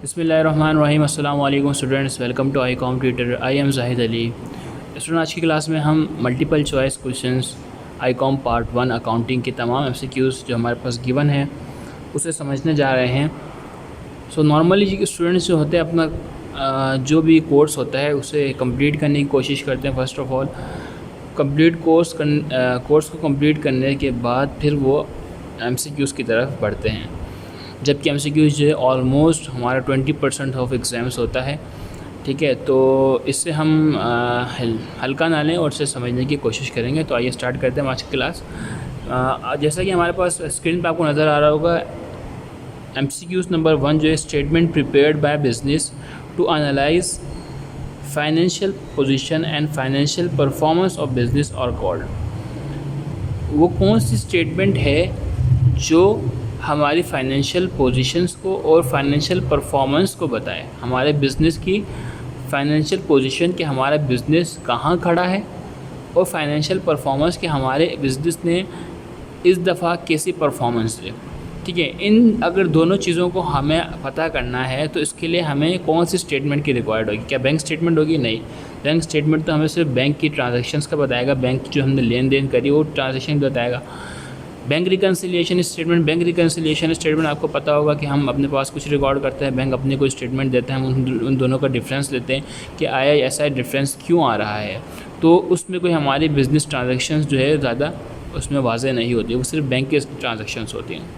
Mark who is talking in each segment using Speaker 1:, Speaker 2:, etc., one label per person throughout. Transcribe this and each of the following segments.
Speaker 1: बिस्मिल्लाहिर्रहमानिर्रहीम। अस्सलाम वालेकुम students, welcome to I com tutor. I am Zahid Ali. Student, आज की क्लास में हम multiple choice questions I com part 1 accounting के तमाम MCQs जो हमारे पास गिवन है उसे समझने जा रहे हैं। नॉर्मली स्टूडेंट्स जो होते हैं अपना जो भी कोर्स होता है उसे कंप्लीट करने की कोशिश करते हैं। फ़र्स्ट ऑफ़ ऑल कोर्स को कंप्लीट करने के बाद फिर वो MCQs की तरफ बढ़ते हैं, जबकि MCQs जो है ऑलमोस्ट हमारा 20% ऑफ एग्ज़ाम्स होता है। ठीक है, तो इससे हम हल्का ना लें और इसे समझने की कोशिश करेंगे। तो आइए स्टार्ट करते हैं आज की क्लास। जैसा कि हमारे पास स्क्रीन पे आपको नज़र आ रहा होगा, MCQs नंबर 1 जो है statement prepared by business to analyse financial position and financial performance of business और कॉल्ड। वो कौन सी स्टेटमेंट है जो हमारी फाइनेंशियल पोजीशंस को और फाइनेंशियल परफॉर्मेंस को बताए, हमारे बिज़नेस की फाइनेंशियल पोजीशन कि हमारा बिज़नेस कहाँ खड़ा है और फाइनेंशियल परफॉर्मेंस कि हमारे बिज़नेस ने इस दफ़ा कैसी परफॉर्मेंस दी। ठीक है, इन अगर दोनों चीज़ों को हमें पता करना है तो इसके लिए हमें कौन सी स्टेटमेंट की रिक्वायर्ड होगी। क्या बैंक स्टेटमेंट होगी? नहीं, बैंक स्टेटमेंट तो हमें सिर्फ बैंक की ट्रांजैक्शंस का बताएगा, बैंक की जो हमने लेन देन करी वो ट्रांजैक्शन बताएगा। बैंक रिकन्सिलिएशन स्टेटमेंट आपको पता होगा कि हम अपने पास कुछ रिकॉर्ड करते हैं, बैंक अपने कोई स्टेटमेंट देते हैं, हम उन दोनों का डिफरेंस लेते हैं कि आया ऐसा डिफरेंस क्यों आ रहा है। तो उसमें कोई हमारी बिज़नेस ट्रांजैक्शंस जो है ज़्यादा उसमें वाज़ेह नहीं होती, वो सिर्फ बैंक के ट्रांजैक्शंस होती हैं।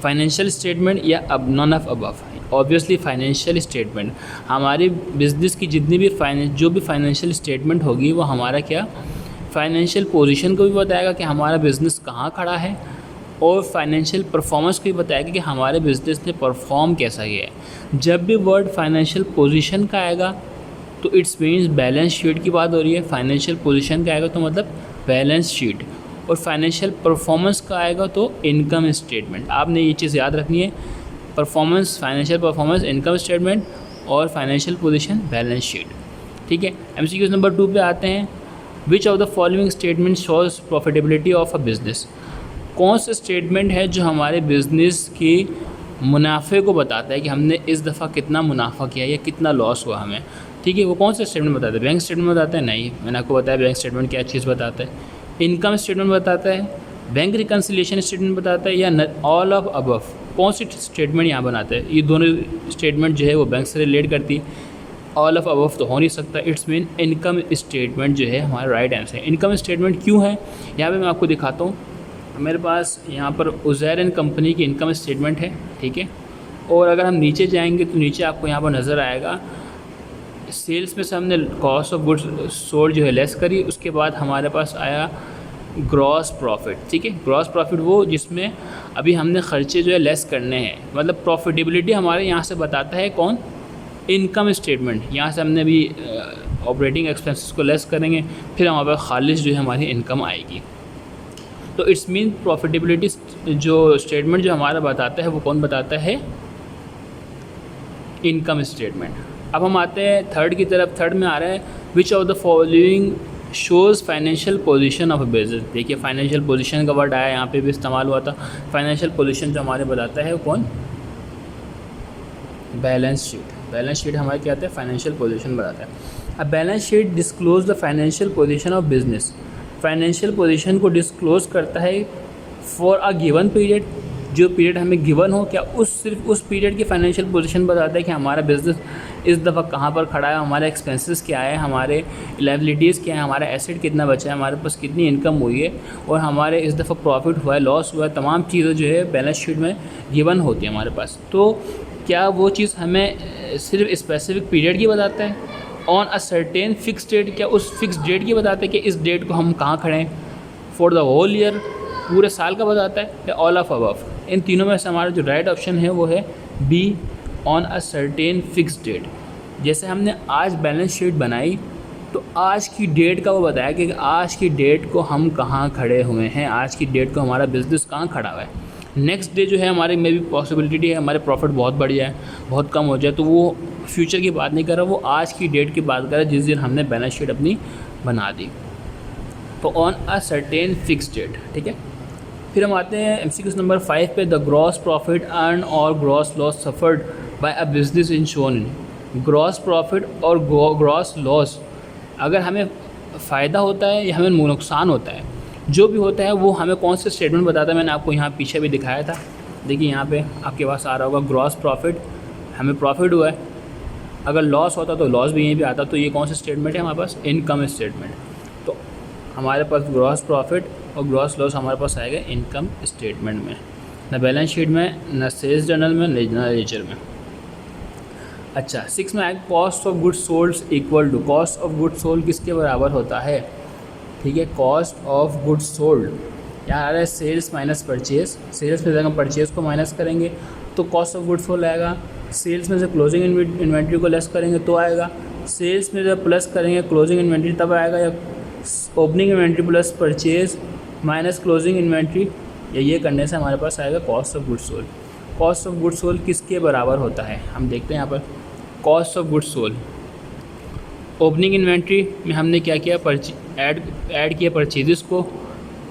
Speaker 1: फाइनेंशियल स्टेटमेंट या अब none of above, obviously financial statement हमारी बिज़नेस की जितनी भी जो भी फाइनेंशियल स्टेटमेंट होगी वो हमारा क्या फाइनेंशियल पोजीशन को भी बताएगा कि हमारा बिज़नेस कहाँ खड़ा है, और फाइनेंशियल परफॉर्मेंस को भी बताएगा कि हमारे बिज़नेस ने परफॉर्म कैसा किया है। जब भी वर्ड फाइनेंशियल पोजीशन का आएगा तो इट्स मीन्स बैलेंस शीट की बात हो रही है। फाइनेंशियल पोजीशन का आएगा तो मतलब बैलेंस शीट, और फाइनेंशियल परफॉर्मेंस का आएगा तो इनकम स्टेटमेंट। आपने ये चीज़ याद रखनी है, performance financial performance income statement और फाइनेंशियल पोजीशन बैलेंस शीट। ठीक है, MCQs नंबर 2 पे आते हैं। Which of the following statement shows profitability of a business. कौन सा स्टेटमेंट है जो हमारे बिज़नेस की मुनाफे को बताता है कि हमने इस दफ़ा कितना मुनाफा किया या कितना लॉस हुआ हमें। ठीक है, वो कौन सा स्टेटमेंट बताता है? बैंक स्टेटमेंट बताता है? नहीं, मैंने आपको बताया बैंक स्टेटमेंट क्या चीज़ बताता है। इनकम स्टेटमेंट बताता है, बैंक रिकन्सिलिएशन स्टेटमेंट बताता है, या ऑल ऑफ अबव। कौन सी स्टेटमेंट यहाँ बनाता है? ये दोनों स्टेटमेंट जो है वो बैंक से रिलेट करती है। ऑल ऑफ अबव तो हो नहीं सकता, इट्स मीन इनकम स्टेटमेंट जो है हमारा राइट आंसर है। इनकम स्टेटमेंट क्यों है यहाँ पे मैं आपको दिखाता हूँ। मेरे पास यहाँ पर उज़ैर एंड कंपनी की इनकम स्टेटमेंट है। ठीक है, और अगर हम नीचे जाएंगे तो नीचे आपको यहाँ पर नज़र आएगा सेल्स में से हमने कॉस्ट ऑफ गुड्स सोल्ड जो है लेस करी, उसके बाद हमारे पास आया ग्रॉस प्रॉफिट। ठीक है, ग्रॉस प्रॉफिट वो जिसमें अभी हमने ख़र्चे जो है लेस करने हैं, मतलब प्रॉफिटेबिलिटी हमारे यहाँ से बताता है कौन? Income statement. यहाँ से हमने भी ऑपरेटिंग एक्सपेंसेस को लेस करेंगे, फिर हमारे पास खालिश जो है हमारी इनकम आएगी। तो इट्स मीन प्रॉफिटेबिलिटी जो स्टेटमेंट जो हमारा बताता है वो कौन बताता है? Income statement. अब हम आते हैं थर्ड की तरफ। थर्ड में आ रहा है which of the following shows financial position of a business. देखिए, फाइनेंशियल पोजीशन का वर्ड आया, यहाँ पे भी इस्तेमाल हुआ था। फाइनेंशियल पोजीशन जो हमारे बताता है वो कौन? Balance sheet. बैलेंस शीट हमारे क्या आता है? फाइनेंशियल पोजीशन बताता है। अब balance sheet disclose the financial position of business. Financial position को डिस्क्लोज करता है फॉर अ गिवन पीरियड, जो पीरियड हमें गिवन हो। क्या सिर्फ उस पीरियड की फाइनेंशियल पोजीशन बताता है कि हमारा बिज़नेस इस दफ़ा कहाँ पर खड़ा है, हमारे एक्सपेंसेस क्या है, हमारे लायबिलिटीज़ क्या है, हमारा एसेट कितना बचा है, हमारे पास कितनी इनकम हुई है, और हमारे इस दफ़ा प्रॉफिट हुआ है, लॉस हुआ है। तमाम चीज़ें जो है बैलेंस शीट में गिवन होती है हमारे पास। तो क्या वो चीज़ हमें सिर्फ स्पेसिफिक पीरियड की बताता है on a certain fix date? क्या उस फिक्स डेट की बताता है कि इस डेट को हम कहाँ खड़े हैं? फॉर द होल ईयर, पूरे साल का बताता है, या ऑल ऑफ अबव? इन तीनों में से हमारा जो राइट ऑप्शन है वो है B, on a certain fix date. जैसे हमने आज बैलेंस शीट बनाई तो आज की डेट का वो बताया कि आज की डेट को हम कहाँ खड़े हुए हैं, आज की डेट को हमारा बिज़नेस कहाँ खड़ा हुआ है। नेक्स्ट डे जो है हमारे में भी पॉसिबिलिटी है हमारे प्रॉफिट बहुत बढ़िया है, बहुत कम हो जाए, तो वो फ्यूचर की बात नहीं कर रहा, वो आज की डेट की बात कर रहा है जिस दिन हमने बैलेंस शीट अपनी बना दी। तो on a certain fix date. ठीक है, फिर हम आते हैं MCQ नंबर 5 पे। द ग्रॉस प्रॉफिट अर्न और gross loss suffered by a business in shown gross profit और ग्रॉस लॉस। अगर हमें फ़ायदा होता है या हमें नुकसान होता है, जो भी होता है वो हमें कौन से स्टेटमेंट बताता है। मैंने आपको यहाँ पीछे भी दिखाया था, देखिए यहाँ पे आपके पास आ रहा होगा ग्रॉस प्रॉफिट, हमें प्रॉफिट हुआ है। अगर लॉस होता तो लॉस भी यहीं पे आता। तो ये कौन सा स्टेटमेंट है हमारे पास? Income statement. तो हमारे पास ग्रॉस प्रॉफिट और ग्रॉस लॉस हमारे पास आएगा इनकम स्टेटमेंट में, न बैलेंस शीट में, न सेल्स जर्नल में, न लेजर में। अच्छा, 6 में आएगा cost of goods sold equal to, cost of goods sold किसके बराबर होता है? ठीक है, कॉस्ट ऑफ गुड्स सोल्ड यहाँ आ रहा है सेल्स माइनस परचेज। सेल्स में से हम परचेज को माइनस करेंगे तो कॉस्ट ऑफ गुड्स सोल्ड आएगा। सेल्स में से क्लोजिंग इन्वेंट्री को लेस करेंगे तो आएगा। सेल्स में जब प्लस करेंगे क्लोजिंग इन्वेंट्री तब आएगा, या opening inventory plus purchase minus closing inventory, या ये करने से हमारे पास आएगा cost of goods sold. Cost of goods sold किसके बराबर होता है? हम देखते हैं यहाँ पर cost of goods sold. Opening inventory में हमने क्या किया? ऐड किया परचेजेस को,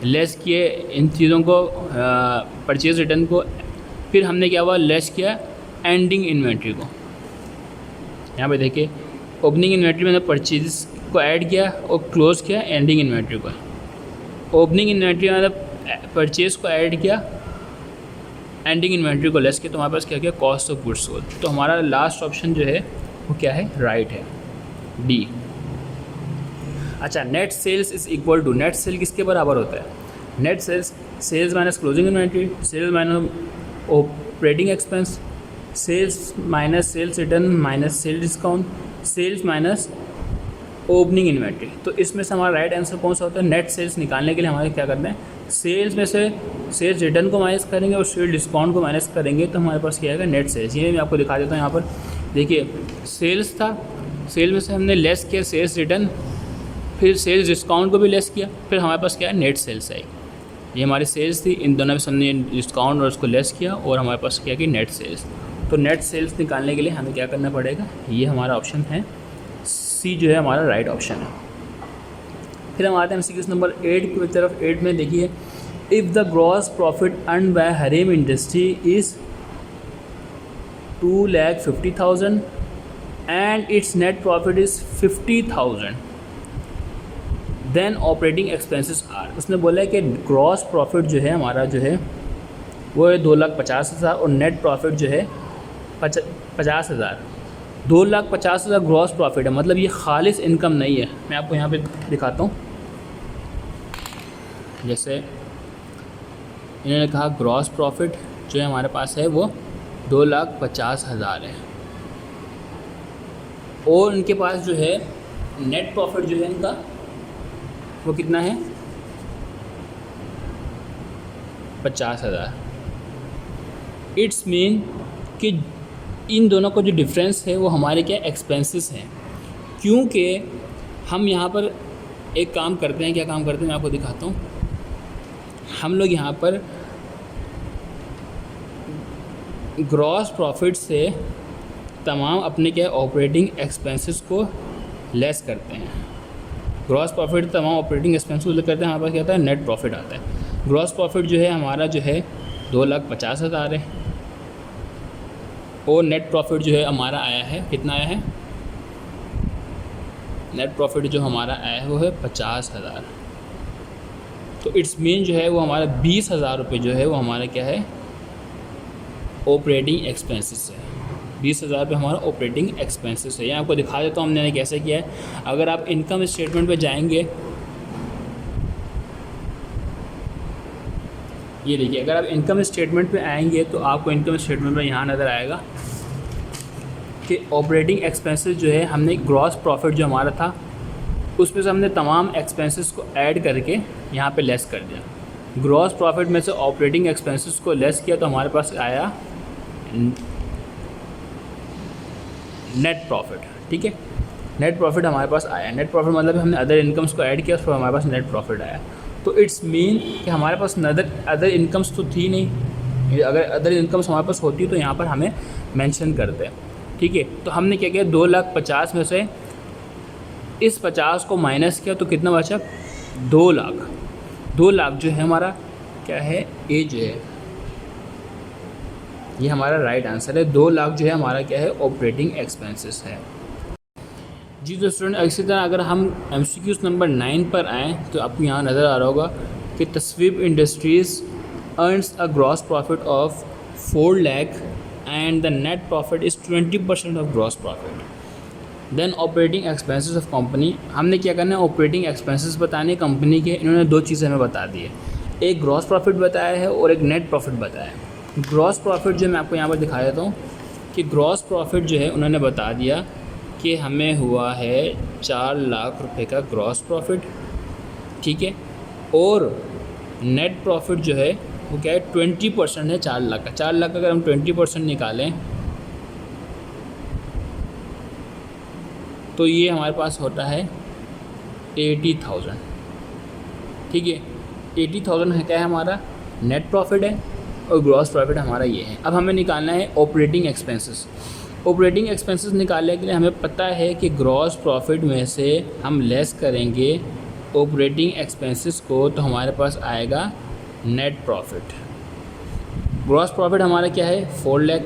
Speaker 1: लेस किए इन चीज़ों को, परचेज रिटर्न को, फिर हमने क्या हुआ? लेस किया एंडिंग इन्वेंट्री को। यहाँ पे देखिए ओपनिंग इन्वेंट्री में परचेजेस को ऐड किया और क्लोज किया एंडिंग इन्वेंट्री को। ओपनिंग इन्वेंट्री में परचेज को ऐड किया, एंडिंग इन्वेंट्री को लेस किया, तो हमारे पास क्या किया? Cost of goods sold. तो हमारा लास्ट ऑप्शन जो है वो क्या है? राइट है, डी। अच्छा, net sales is equal to, net sale किसके बराबर होता है? Net sales, sales minus closing inventory, sales minus operating expense, sales minus sales return minus sale discount, sales minus opening inventory. तो इसमें से हमारा राइट आंसर कौन सा होता है? नेट सेल्स निकालने के लिए हमारे क्या करना है? सेल्स में से सेल्स रिटर्न को माइनस करेंगे और सेल डिस्काउंट को माइनस करेंगे, तो हमारे पास क्या आएगा? Net sales. ये मैं आपको दिखा देता हूँ। यहाँ पर देखिए सेल्स था, सेल में से हमने लेस किया सेल्स रिटर्न, फिर सेल्स डिस्काउंट को भी लेस किया, फिर हमारे पास क्या है? नेट सेल्स आई। ये हमारी सेल्स थी, इन दोनों में हमने डिस्काउंट और उसको लेस किया और हमारे पास क्या कि नेट सेल्स। तो नेट सेल्स निकालने के लिए हमें क्या करना पड़ेगा? ये हमारा ऑप्शन है सी, जो है हमारा राइट ऑप्शन है। फिर हम आते हैं एमसीक्यू नंबर 8 की तरफ। 8 में देखिए, if the gross profit earn by Harem industry is 2,50,000 and its net profit is 50,000, then operating expenses are. उसने बोला है कि ग्रॉस प्रॉफिट जो है हमारा जो है वो है 2,50,000 और नेट प्रॉफिट जो है 50,000। 2,50,000 ग्रॉस प्रॉफिट है, मतलब ये खालिस इनकम नहीं है। मैं आपको यहाँ पे दिखाता हूँ। जैसे इन्होंने कहा ग्रॉस प्रॉफिट जो है हमारे पास है वो 2,50,000 है, और इनके पास जो है नेट प्रॉफिट जो है इनका वो कितना है? 50,000। इट्स मीन कि इन दोनों का जो डिफरेंस है वो हमारे क्या एक्सपेंसेस हैं, क्योंकि हम यहाँ पर एक काम करते हैं। क्या काम करते हैं मैं आपको दिखाता हूँ। हम लोग यहाँ पर ग्रॉस प्रॉफिट से तमाम अपने क्या ऑपरेटिंग एक्सपेंसेस को लेस करते हैं। ग्रॉस प्रॉफिट तमाम ऑपरेटिंग एक्सपेंसेस को लेस करते हैं, हमारे पास क्या आता है? नेट प्रॉफिट आता है। ग्रॉस प्रॉफिट जो है हमारा जो है 2,50,000 है, और नेट प्रॉफिट जो है हमारा आया है, कितना आया है? नेट प्रॉफिट जो हमारा आया है वो है 50,000। तो इट्स मीन जो है वो हमारा 20,000 रुपये जो है वो हमारा क्या है? ऑपरेटिंग एक्सपेंसेस है। 20,000 रुपये हमारा ऑपरेटिंग एक्सपेंसेस है। यहाँ आपको दिखा देता हूँ हमने कैसे किया है। अगर आप इनकम स्टेटमेंट पे जाएंगे, ये देखिए, अगर आप इनकम स्टेटमेंट पे आएंगे तो आपको इनकम स्टेटमेंट में यहाँ नज़र आएगा कि ऑपरेटिंग एक्सपेंसेस जो है हमने ग्रॉस प्रॉफिट जो हमारा था उसमें से हमने तमाम एक्सपेंसेस को ऐड करके यहाँ पे लेस कर दिया। ग्रॉस प्रॉफिट में से ऑपरेटिंग एक्सपेंसेस को लेस किया तो हमारे पास आया नेट प्रॉफिट। ठीक है, नेट प्रॉफिट हमारे पास आया। नेट प्रॉफिट मतलब हमने अदर इनकम्स को ऐड किया तो हमारे पास नेट प्रॉफिट आया। तो इट्स मीन कि हमारे पास अदर इनकम्स तो थी नहीं। अगर अदर इनकम्स हमारे पास होती तो यहाँ पर हमें मेंशन करते हैं। ठीक है, तो हमने क्या किया? 2,50,000 में से इस 50 को माइनस किया तो कितना बचा? 2 लाख। 2 लाख जो है हमारा क्या है? ए जो है ये हमारा राइट आंसर है। 2 लाख जो है हमारा क्या है, ऑपरेटिंग एक्सपेंसेस है। जी तो स्टूडेंट, इसी तरह अगर हम MCQs नंबर 9 पर आएँ तो आपको यहाँ नज़र आ रहा होगा कि तस्वीब industries earns a gross profit of 4 lakh and the net profit is 20% of gross profit. Then operating expenses of company, हमने क्या करना है, ऑपरेटिंग एक्सपेंसेस बताने कंपनी के। इन्होंने 2 चीज़ें हमें बता दी है, एक ग्रॉस प्रॉफिट बताया है और एक नेट प्रॉफिट बताया है। ग्रॉस प्रॉफिट जो मैं आपको यहाँ पर दिखा देता हूँ कि ग्रॉस प्रॉफिट जो है उन्होंने बता दिया कि हमें हुआ है 4 लाख रुपए का ग्रॉस प्रॉफिट, ठीक है। और नेट प्रॉफिट जो है वो क्या है, 20% है 4 लाख का। 4 लाख का अगर हम 20% निकालें तो ये हमारे पास होता है 80,000, ठीक है। 80,000 है क्या है, हमारा नेट प्रॉफिट है और ग्रॉस प्रॉफिट हमारा ये है। अब हमें निकालना है ऑपरेटिंग एक्सपेंसेस। ऑपरेटिंग एक्सपेंसेस निकालने के लिए हमें पता है कि ग्रॉस प्रॉफिट में से हम लेस करेंगे ऑपरेटिंग एक्सपेंसेस को तो हमारे पास आएगा नेट प्रॉफिट। ग्रॉस प्रॉफिट हमारा क्या है, 4 लाख।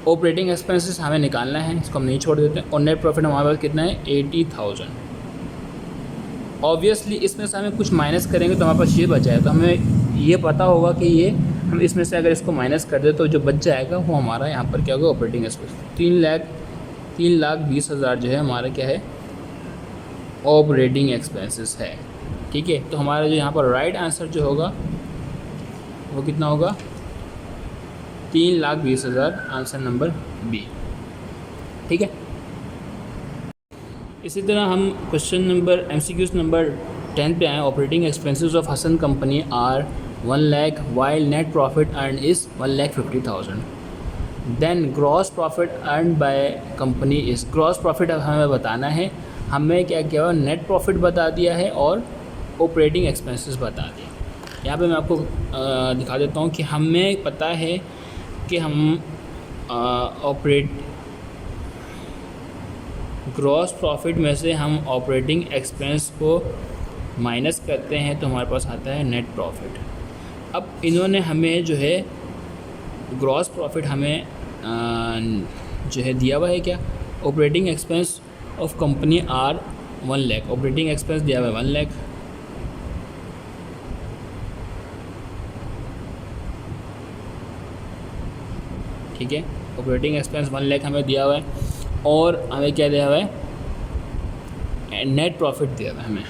Speaker 1: ऑपरेटिंग एक्सपेंसेस हमें निकालना है, इसको हम नहीं छोड़ देते। और नेट प्रॉफिट हमारे पास कितना है, 80,000। ऑब्वियसली इसमें से हमें कुछ माइनस करेंगे तो हमारे पास ये बचा है, तो हमें ये पता होगा कि ये हम इसमें से अगर इसको माइनस कर दे तो जो बच जाएगा वो हमारा यहाँ पर क्या होगा, ऑपरेटिंग एक्सपेंस। 3,20,000 जो है हमारा क्या है, ऑपरेटिंग एक्सपेंसेस है, ठीक है। तो हमारा जो यहाँ पर राइट आंसर जो होगा वो कितना होगा, 3,20,000, आंसर नंबर बी, ठीक है। इसी तरह हम क्वेश्चन नंबर MCQs नंबर 10 पे आए। Operating expenses of Hasan company are 1 lakh while net profit earn is 1,50,000। Then gross profit earn by company is, gross profit अब हमें बताना है। हमें क्या किया हुआ, नेट प्रॉफिट बता दिया है और ऑपरेटिंग एक्सपेंसेस बता दिया। यहाँ पे मैं आपको दिखा देता हूँ कि हमें पता है कि हम ग्रॉस प्रॉफिट में से हम ऑपरेटिंग एक्सपेंस को माइनस करते हैं तो हमारे पास आता है नेट प्रॉफिट। अब इन्होंने हमें जो है ग्रॉस प्रॉफिट हमें जो है दिया हुआ है क्या, operating expense of company are 1 lakh. Operating expense दिया हुआ है 1 लाख, ठीक है। ऑपरेटिंग एक्सपेंस 1 लाख हमें दिया हुआ है और हमें क्या दिया हुआ है, नेट प्रॉफिट दिया हुआ है हमें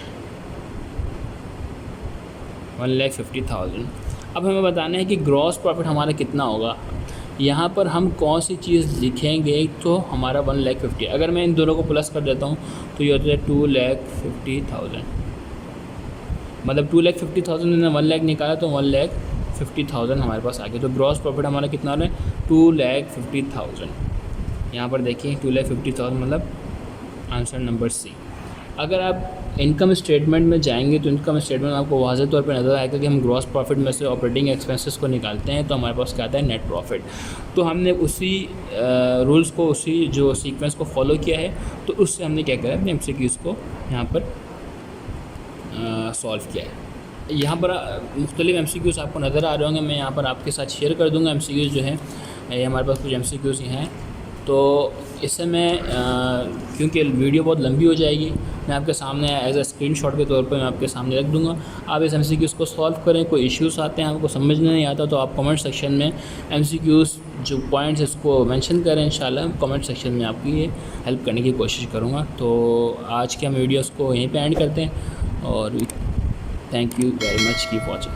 Speaker 1: 1,50,000। अब हमें बताना है कि ग्रॉस प्रॉफिट हमारा कितना होगा। यहाँ पर हम कौन सी चीज़ लिखेंगे तो हमारा 1,50,000, अगर मैं इन दोनों को प्लस कर देता हूँ तो ये होता है 2,50,000। मतलब 2,50,000 मैंने 1 लाख निकाला तो 1,50,000 हमारे पास आ गया। तो ग्रॉस प्रॉफिट हमारा कितना हो रहा है, 2,50,000। यहाँ पर देखिए 2,50,000 मतलब आंसर नंबर सी। अगर आप इनकम स्टेटमेंट में जाएंगे तो इनकम स्टेटमेंट में आपको वाज़ेह तौर पर नज़र आएगा कि हम ग्रॉस प्रॉफिट में से ऑपरेटिंग एक्सपेंसेस को निकालते हैं तो हमारे पास क्या आता है, नेट प्रॉफिट। तो हमने उसी रूल्स को, उसी जो सीक्वेंस को फॉलो किया है, तो उससे हमने क्या करा है, MCQs को यहाँ पर सॉल्व किया है। यहाँ पर मुख्तलिफ MCQs आपको नज़र आ रहे होंगे, मैं यहाँ पर आपके साथ शेयर कर दूँगा। MCQs जो हैं ये हमारे पास कुछ MCQs हैं, तो इससे मैं क्योंकि वीडियो बहुत लंबी हो जाएगी, मैं आपके सामने एज ए स्क्रीनशॉट के तौर पर मैं आपके सामने रख दूंगा। आप इस MCQs को सॉल्व करें। कोई इश्यूज़ आते हैं आपको समझ नहीं आता तो आप कमेंट सेक्शन में MCQs जो पॉइंट्स इसको मेंशन करें, इंशाल्लाह कमेंट सेक्शन में आपकी ये हेल्प करने की कोशिश करूँगा। तो आज के हम वीडियोज़ को यहीं पर एंड करते हैं और thank you very much, keep watching.